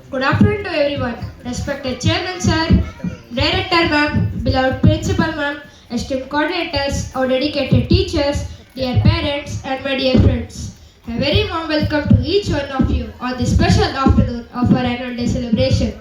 Good afternoon to everyone. Respected Chairman Sir, Director Ma'am, beloved Principal Ma'am, esteemed coordinators, our dedicated teachers, dear parents, and my dear friends. A very warm welcome to each one of you on this special afternoon of our annual day celebration.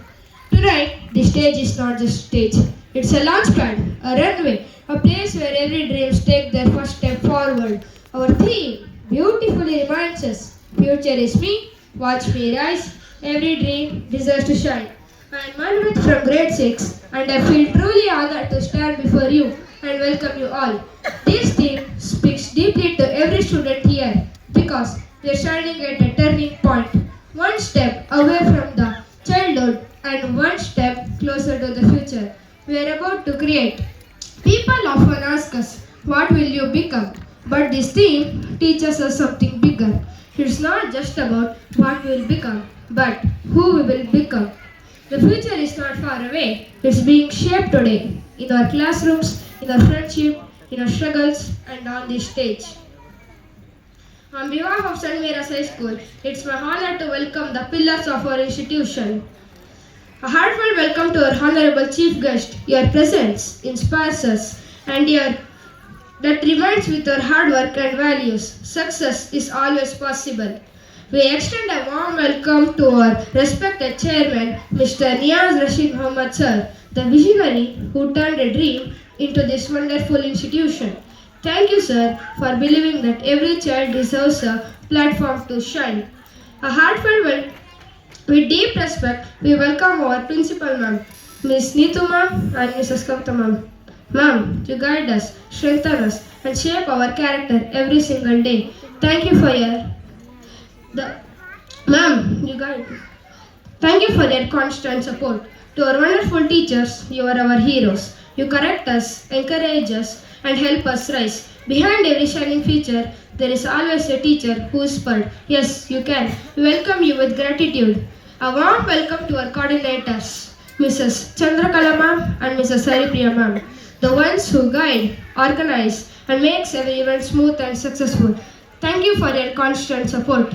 Tonight, the stage is not just a stage. It's a launchpad, a runway, a place where every dreams take their first step forward. Our theme beautifully reminds us, future is me, watch me rise, every dream deserves to shine. I am Manvit from grade 6 and I feel truly honored to stand before you and welcome you all. This theme speaks deeply to every student here because we are shining at a turning point, one step away from the childhood and one step closer to the future. We are about to create. People often ask us, what will you become? But this theme teaches us something bigger. It's not just about what we will become, but who we will become. The future is not far away. It's being shaped today in our classrooms, in our friendship, in our struggles, and on this stage. On behalf of St. Mary's High School, it's my honor to welcome the pillars of our institution. A heartfelt welcome to our honorable chief guest. Your presence inspires us, and that reminds with our hard work and values. Success is always possible. We extend a warm welcome to our respected chairman, Mr. Niaz Rashid Muhammad Sir, the visionary who turned a dream into this wonderful institution. Thank you, sir, for believing that every child deserves a platform to shine. A heartfelt with deep respect, we welcome our principal ma'am, Miss Neetu ma'am and Mrs. Kavita ma'am. Ma'am, you guide us, strengthen us, and shape our character every single day. Thank you for your the ma'am, you guide. Thank you for your constant support. To our wonderful teachers, you are our heroes. You correct us, encourage us, and help us rise. Behind every shining feature, there is always a teacher who whispered, yes, you can. We welcome you with gratitude. A warm welcome to our coordinators, Mrs. Chandrakala ma'am and Mrs. Haripriya ma'am, the ones who guide, organize, and makes every event smooth and successful. Thank you for your constant support.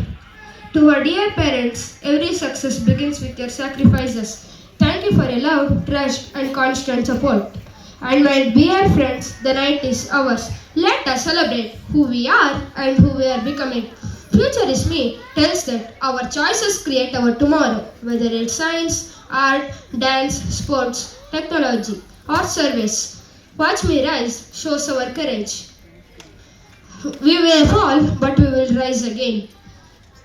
To our dear parents, every success begins with your sacrifices. Thank you for your love, trust, and constant support. And my dear friends, the night is ours. Let us celebrate who we are and who we are becoming. Future is Me tells that our choices create our tomorrow, whether it's science, art, dance, sports, technology, or service. Watch Me Rise shows our courage. We will fall, but we will rise again.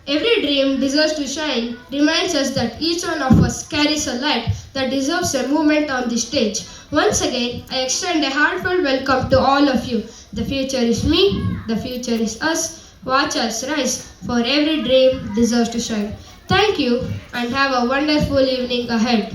Every dream deserves to shine reminds us that each one of us carries a light that deserves a moment on the stage. Once again, I extend a heartfelt welcome to all of you. The future is me, the future is us. Watch us rise, for every dream deserves to shine. Thank you and have a wonderful evening ahead.